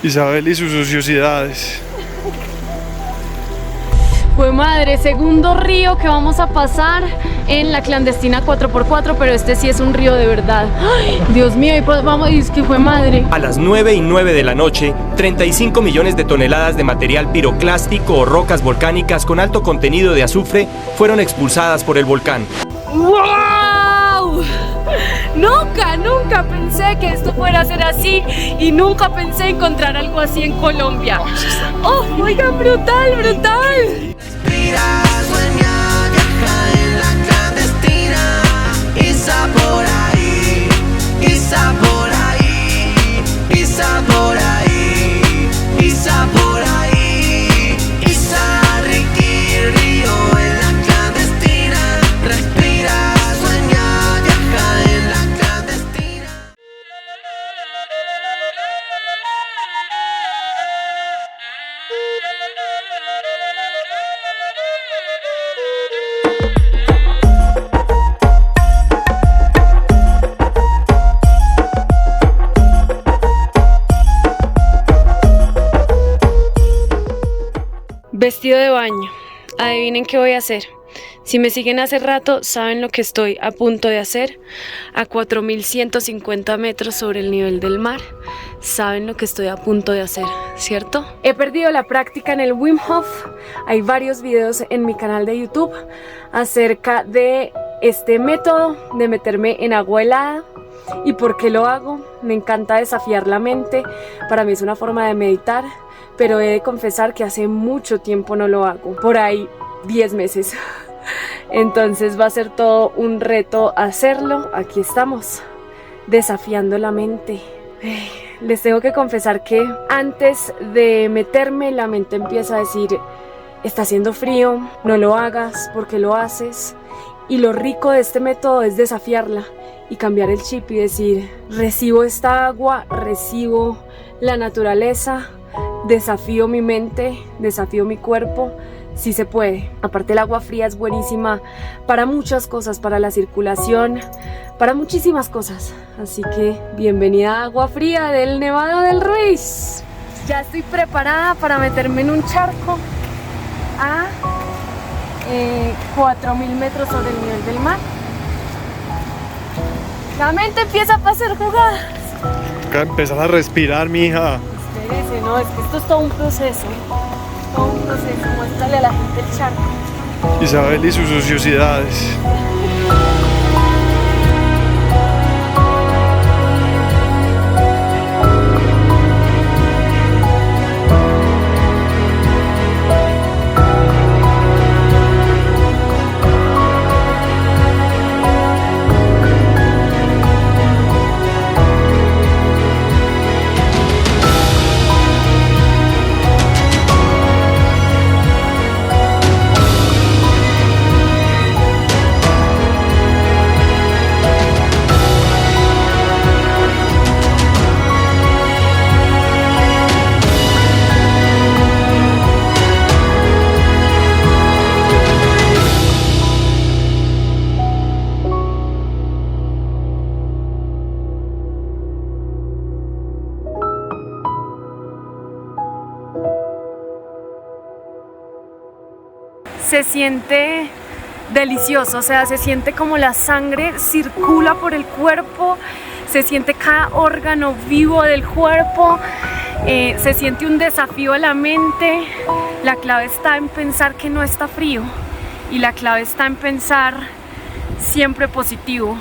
Isabel y sus ociosidades. Pues madre, segundo río que vamos a pasar en la clandestina 4x4, pero este sí es un río de verdad. Ay, Dios mío, y pues vamos, es que fue madre. A las 9:09 de la noche, 35 millones de toneladas de material piroclástico o rocas volcánicas con alto contenido de azufre fueron expulsadas por el volcán. ¡Wow! Nunca pensé que esto fuera a ser así y nunca pensé encontrar algo así en Colombia. ¡Oh, oigan, brutal! Respira, sueña, viaja en la clandestina. Isa por ahí, Isa por ahí, Isa por ahí, Isa por ahí, Isa Ricky Río en la clandestina. Respira, sueña, viaja en la clandestina. Vestido de baño. Adivinen qué voy a hacer. Si me siguen hace rato, saben lo que estoy a punto de hacer. A 4150 metros sobre el nivel del mar. Saben lo que estoy a punto de hacer, ¿cierto? He perdido la práctica en el Wim Hof. Hay varios videos en mi canal de YouTube acerca de este método de meterme en agua helada. ¿Y por qué lo hago? Me encanta desafiar la mente. Para mí es una forma de meditar. Pero he de confesar que hace mucho tiempo no lo hago, por ahí 10 meses. Entonces va a ser todo un reto hacerlo. Aquí estamos, desafiando la mente. Les tengo que confesar que antes de meterme, la mente empieza a decir: está haciendo frío, no lo hagas, ¿por qué lo haces? Y lo rico de este método es desafiarla y cambiar el chip y decir: recibo esta agua, recibo la naturaleza, desafío mi mente, desafío mi cuerpo, sí se puede. Aparte, el agua fría es buenísima para muchas cosas, para la circulación, para muchísimas cosas. Así que bienvenida a agua fría del Nevado del Ruiz. Ya estoy preparada para meterme en un charco a 4000 metros sobre el nivel del mar. La mente empieza a pasar jugadas. Toca empezar a respirar, mija. Espérese, no, es que esto es todo un proceso. Todo un proceso, muéstrale a la gente el charco. Isabel y sus ociosidades. Se siente delicioso, o sea, se siente como la sangre circula por el cuerpo, se siente cada órgano vivo del cuerpo, se siente un desafío a la mente. La clave está en pensar que no está frío y la clave está en pensar siempre positivo.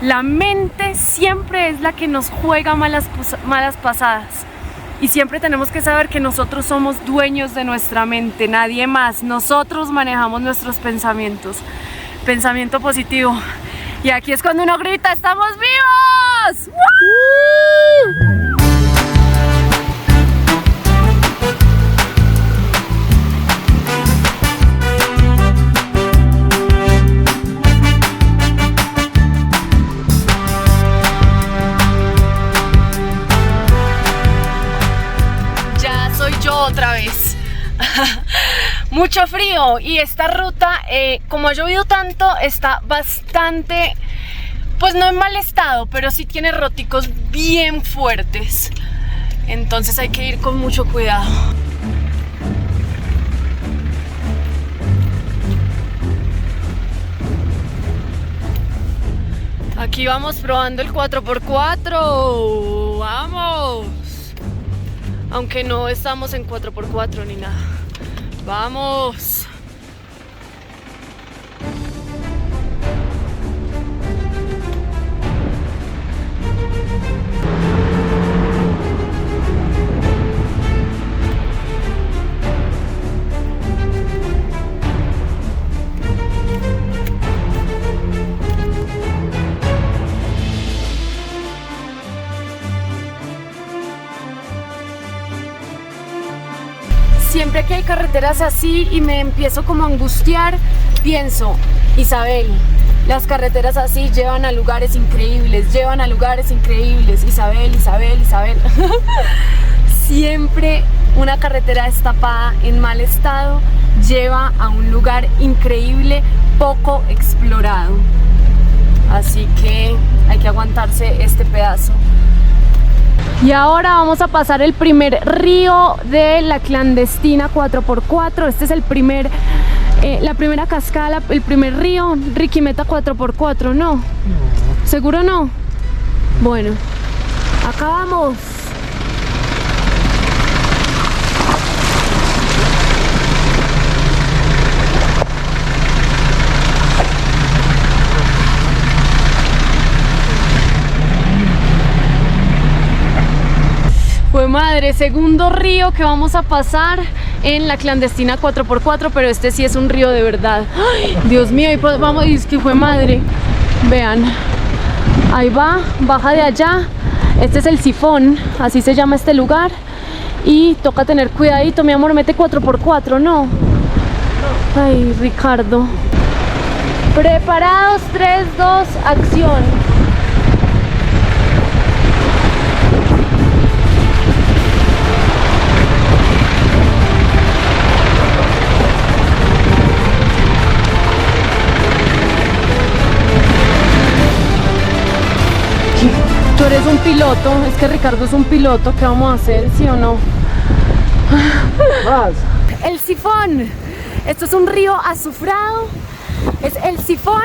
La mente siempre es la que nos juega malas pasadas. Y siempre tenemos que saber que nosotros somos dueños de nuestra mente, nadie más. Nosotros manejamos nuestros pensamientos. Pensamiento positivo. Y aquí es cuando uno grita: ¡estamos vivos! ¡Woo! Otra vez. Mucho frío y esta ruta, como ha llovido tanto, está bastante, pues no en mal estado, pero sí tiene róticos bien fuertes. entonces hay que ir con mucho cuidado. Aquí vamos probando el 4x4. ¡Vamos! Aunque no estamos en 4x4 ni nada. ¡Vamos! Siempre que hay carreteras así y me empiezo como a angustiar, pienso, Isabel, las carreteras así llevan a lugares increíbles, Isabel, Isabel, Isabel. Siempre una carretera destapada en mal estado lleva a un lugar increíble, poco explorado. Así que hay que aguantarse este pedazo. Y ahora vamos a pasar el primer río de la clandestina 4x4. Este es el primer, la primera cascada, el primer río. Riquimeta 4x4, ¿no? ¿Seguro no? Bueno, acá vamos. Pues madre, segundo río que vamos a pasar en la clandestina 4x4, pero este sí es un río de verdad. ¡Ay, Dios mío! Y pues vamos, y es que fue madre. Vean, ahí va, baja de allá. Este es el sifón, así se llama este lugar. Y toca tener cuidadito, mi amor, mete 4x4, ¿no? Ay, Ricardo. Preparados, 3, 2, acción. Tú eres un piloto, es que Ricardo es un piloto, ¿qué vamos a hacer? ¿Sí o no? El sifón, esto es un río azufrado, es el sifón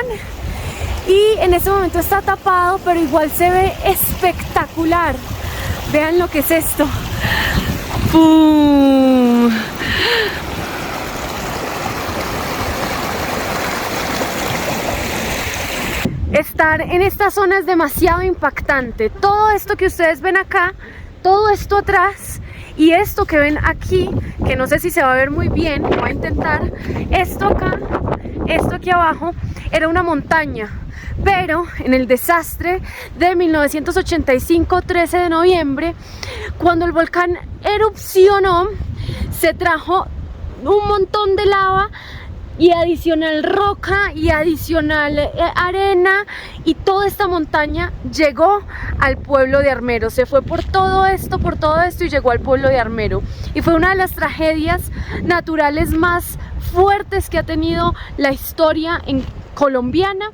y en este momento está tapado, pero igual se ve espectacular. Vean lo que es esto. ¡Pum! Estar en esta zona es demasiado impactante. Todo esto que ustedes ven acá, todo esto atrás y esto que ven aquí, que no sé si se va a ver muy bien, voy a intentar. Esto acá, esto aquí abajo, era una montaña. Pero en el desastre de 1985, 13 de noviembre, cuando el volcán erupcionó, se trajo un montón de lava y adicional roca y adicional arena, y toda esta montaña llegó al pueblo de Armero. Se fue por todo esto y llegó al pueblo de Armero. Y fue una de las tragedias naturales más fuertes que ha tenido la historia colombiana.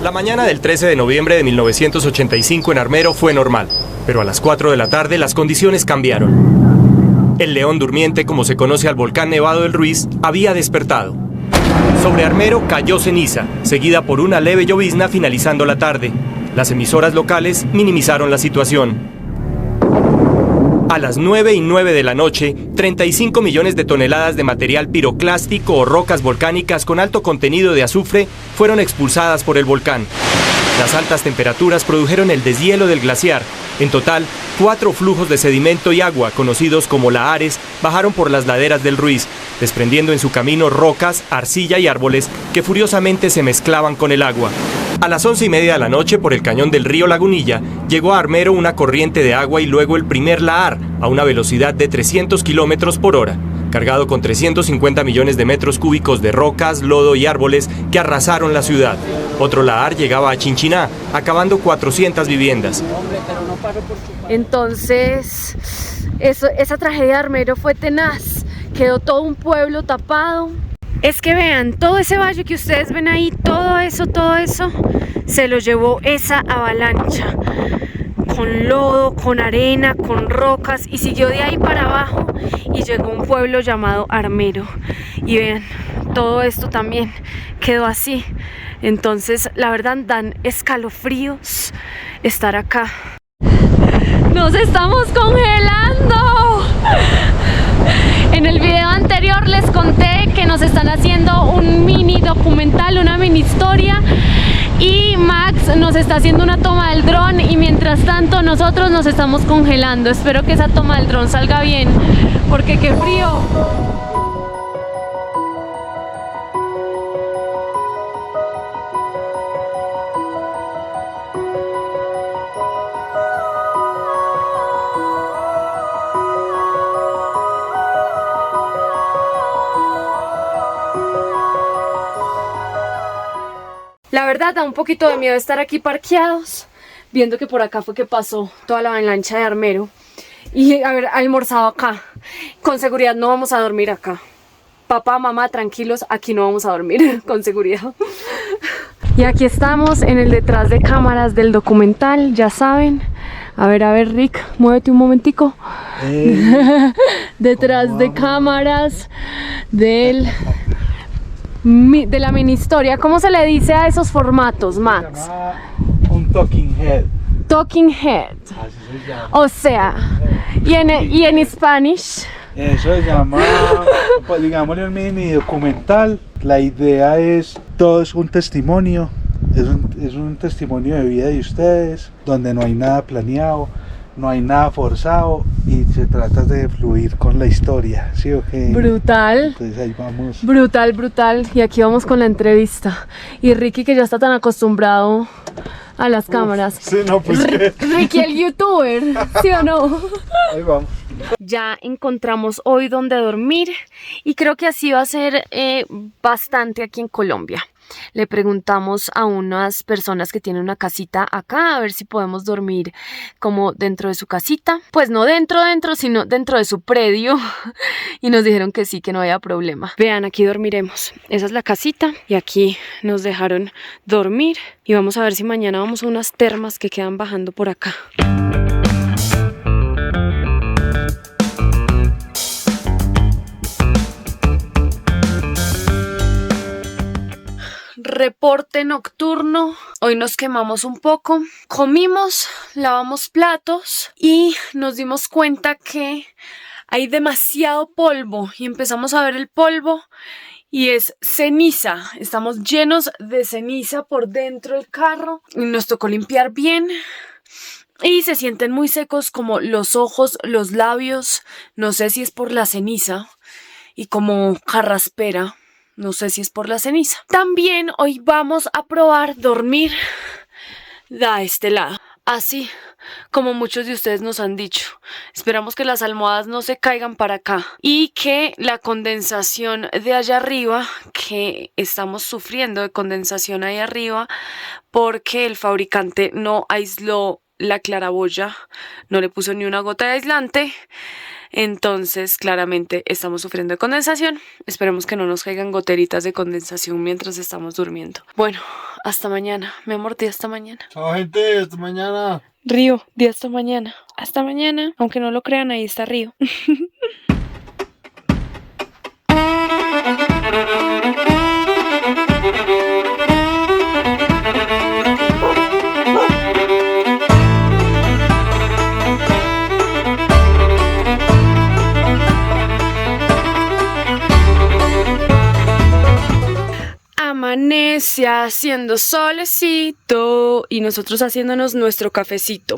La mañana del 13 de noviembre de 1985 en Armero fue normal, pero a las 4 de la tarde las condiciones cambiaron. El león durmiente, como se conoce al volcán Nevado del Ruiz, había despertado. Sobre Armero cayó ceniza, seguida por una leve llovizna finalizando la tarde. Las emisoras locales minimizaron la situación. A las 9:09 de la noche, 35 millones de toneladas de material piroclástico o rocas volcánicas con alto contenido de azufre fueron expulsadas por el volcán. Las altas temperaturas produjeron el deshielo del glaciar. En total, 4 flujos de sedimento y agua, conocidos como lahares, bajaron por las laderas del Ruiz, desprendiendo en su camino rocas, arcilla y árboles que furiosamente se mezclaban con el agua. A las 11:30 de la noche, por el cañón del río Lagunilla, llegó a Armero una corriente de agua y luego el primer lahar, a una velocidad de 300 kilómetros por hora, cargado con 350 millones de metros cúbicos de rocas, lodo y árboles que arrasaron la ciudad. Otro lahar llegaba a Chinchiná, acabando 400 viviendas. Entonces, esa tragedia de Armero fue tenaz. Quedó todo un pueblo tapado. Es que vean, todo ese valle que ustedes ven ahí, todo eso, se lo llevó esa avalancha. con lodo, con arena, con rocas, y siguió de ahí para abajo y llegó a un pueblo llamado Armero. Y vean, todo esto también quedó así. Entonces, la verdad, dan escalofríos estar acá. ¡Nos estamos congelando! En el video anterior les conté que nos están haciendo un mini documental, una mini historia, y Max nos está haciendo una toma del dron, y mientras tanto nosotros nos estamos congelando. Espero que esa toma del dron salga bien, porque qué frío. La verdad, da un poquito de miedo estar aquí parqueados, viendo que por acá fue que pasó toda la avalancha de Armero y haber almorzado acá. Con seguridad no vamos a dormir acá. Papá, mamá, tranquilos, aquí no vamos a dormir, con seguridad. Y aquí estamos en el detrás de cámaras del documental, ya saben. A ver, Rick, muévete un momentico. Detrás de cámaras de la mini historia. ¿Cómo se le dice a esos formatos, Max? Se llama un talking head. Talking head. Así se llama. O sea, y en Spanish. Eso se llama, pues, digámosle, un mini documental. La idea es, todo es un testimonio, es un testimonio de vida de ustedes, donde no hay nada planeado, no hay nada forzado, y se trata de fluir con la historia, ¿sí o qué? Brutal. Entonces ahí vamos. Brutal, brutal. Y aquí vamos con la entrevista. Y Ricky, que ya está tan acostumbrado a las cámaras. Sí, no, pues Ricky, el youtuber, ¿sí o no? ahí vamos. Ya encontramos hoy dónde dormir, y creo que así va a ser bastante aquí en Colombia. Le preguntamos a unas personas que tienen una casita acá a ver si podemos dormir como dentro de su casita. Pues no dentro, sino dentro de su predio. Y nos dijeron que sí, que no había problema. Vean, aquí dormiremos. Esa es la casita y aquí nos dejaron dormir. Y vamos a ver si mañana vamos a unas termas que quedan bajando por acá. Reporte nocturno. Hoy nos quemamos un poco, comimos, lavamos platos y nos dimos cuenta que hay demasiado polvo, y empezamos a ver el polvo y es ceniza. Estamos llenos de ceniza por dentro del carro y nos tocó limpiar bien. Y se sienten muy secos como los ojos, los labios. No sé si es por la ceniza, y como carraspera. No sé si es por la ceniza. También hoy vamos a probar dormir de este lado, así como muchos de ustedes nos han dicho. Esperamos que las almohadas no se caigan para acá y que la condensación de allá arriba, que estamos sufriendo de condensación ahí arriba porque el fabricante no aisló la claraboya, no le puso ni una gota de aislante. Entonces, claramente estamos sufriendo de condensación. Esperemos que no nos caigan goteritas de condensación mientras estamos durmiendo. Bueno, hasta mañana. Mi amor, di hasta mañana. Chao, gente, hasta mañana. Río, di hasta mañana. Hasta mañana. Aunque no lo crean, ahí está Río. Amanece haciendo solecito y nosotros haciéndonos nuestro cafecito.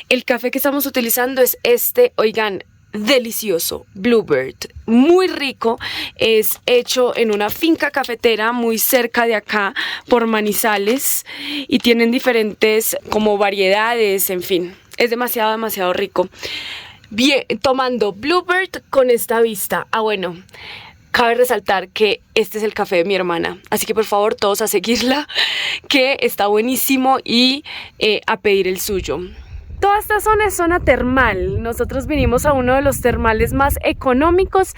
El café que estamos utilizando es este, oigan, delicioso, Bluebird, muy rico. Es hecho en una finca cafetera muy cerca de acá por Manizales y tienen diferentes como variedades, en fin, es demasiado rico. Bien, tomando Bluebird con esta vista. Bueno, cabe resaltar que este es el café de mi hermana, así que por favor todos a seguirla, que está buenísimo, y a pedir el suyo. Toda esta zona es zona termal. Nosotros vinimos a uno de los termales más económicos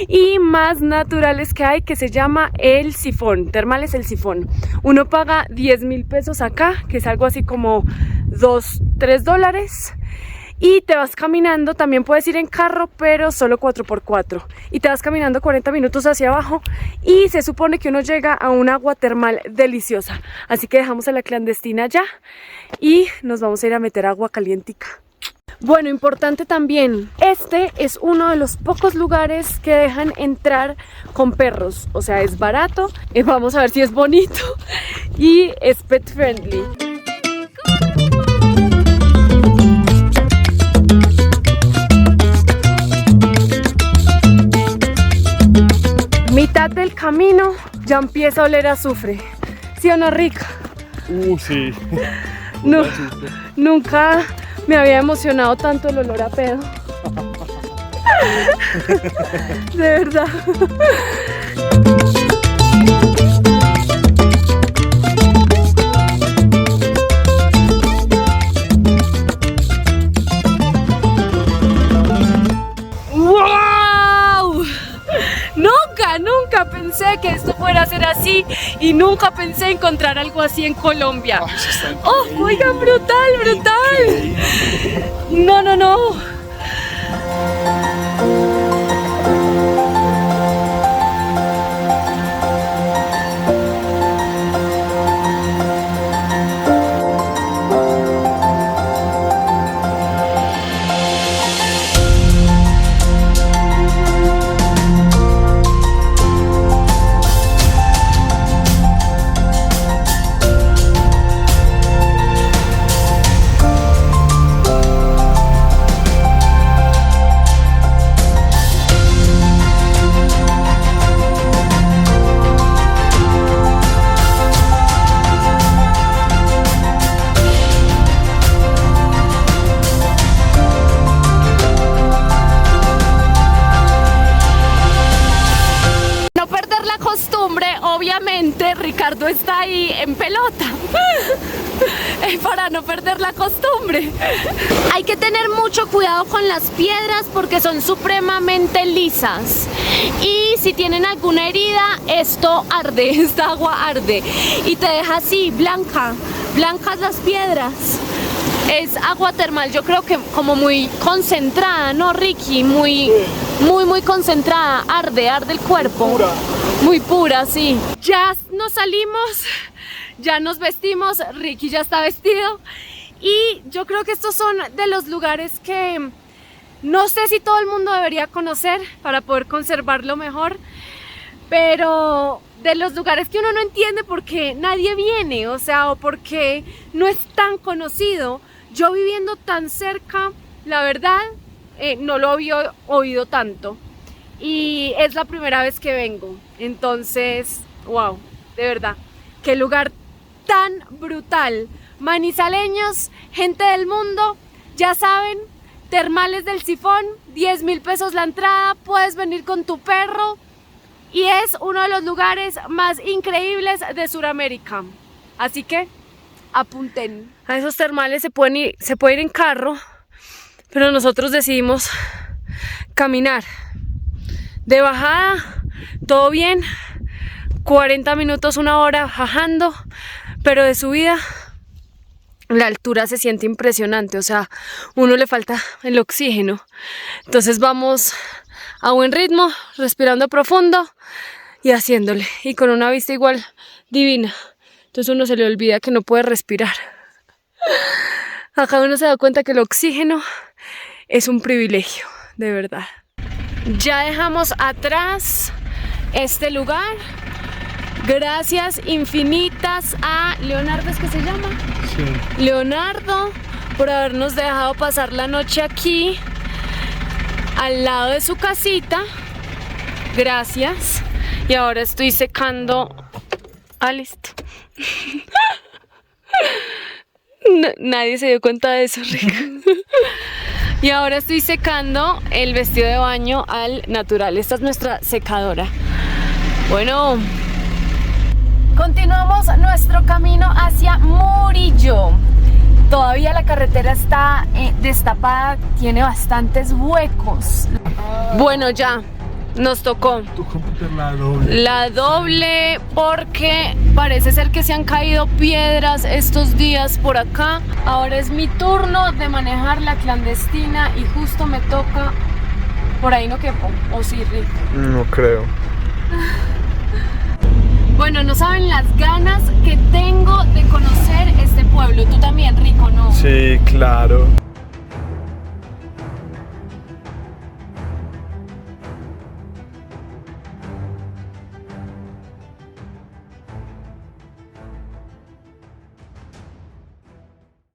y más naturales que hay, que se llama El Sifón. Termales El Sifón. Uno paga 10.000 pesos acá, que es algo así como $2-3. Y te vas caminando, también puedes ir en carro, pero solo 4x4. Y te vas caminando 40 minutos hacia abajo y se supone que uno llega a un agua termal deliciosa. Así que dejamos a la clandestina ya y nos vamos a ir a meter agua calientica. Bueno, importante también, este es uno de los pocos lugares que dejan entrar con perros. O sea, es barato, vamos a ver si es bonito y es pet friendly. Mitad del camino ya empieza a oler a azufre. ¿Sí o no, Rick? Sí. No, nunca me había emocionado tanto el olor a pedo. De verdad. Nunca pensé que esto fuera a ser así y nunca pensé encontrar algo así en Colombia. ¡Oh, oigan, brutal! No. Obviamente Ricardo está ahí en pelota para no perder la costumbre. Hay que tener mucho cuidado con las piedras porque son supremamente lisas y si tienen alguna herida esto arde, esta agua arde y te deja así blancas las piedras. Es agua termal, yo creo que como muy concentrada, ¿no, Ricky? Muy concentrada, arde el cuerpo. Muy pura, sí. Ya nos salimos, ya nos vestimos, Ricky ya está vestido y yo creo que estos son de los lugares que no sé si todo el mundo debería conocer para poder conservarlo mejor, pero de los lugares que uno no entiende por qué nadie viene, o sea, o porque no es tan conocido. Yo viviendo tan cerca, la verdad, no lo había oído tanto y es la primera vez que vengo. Entonces, wow, de verdad, qué lugar tan brutal. Manizaleños, gente del mundo, ya saben, termales del Sifón, 10.000 pesos la entrada, puedes venir con tu perro y es uno de los lugares más increíbles de Sudamérica. Así que apunten. A esos termales se puede ir en carro, pero nosotros decidimos caminar. De bajada, todo bien, 40 minutos, 1 hora bajando, pero de subida la altura se siente impresionante, o sea, uno le falta el oxígeno. Entonces vamos a buen ritmo, respirando profundo y haciéndole, y con una vista igual divina. Entonces uno se le olvida que no puede respirar. Acá uno se da cuenta que el oxígeno es un privilegio, de verdad. Ya dejamos atrás este lugar. Gracias infinitas a Leonardo, ¿es que se llama? Sí. Leonardo, por habernos dejado pasar la noche aquí, al lado de su casita. Gracias. Y ahora estoy secando... Ah, listo. Nadie se dio cuenta de eso, Rick. Y ahora estoy secando el vestido de baño al natural. Esta es nuestra secadora. Bueno, continuamos nuestro camino hacia Murillo. Todavía la carretera está destapada, tiene bastantes huecos. Bueno, ya, nos tocó. La doble porque parece ser que se han caído piedras estos días por acá. Ahora es mi turno de manejar la clandestina y justo me toca... Por ahí no quepo, ¿o sí, Rick? No creo. Bueno, no saben las ganas que tengo de conocer este pueblo. Tú también, Rico, ¿no? Sí, claro.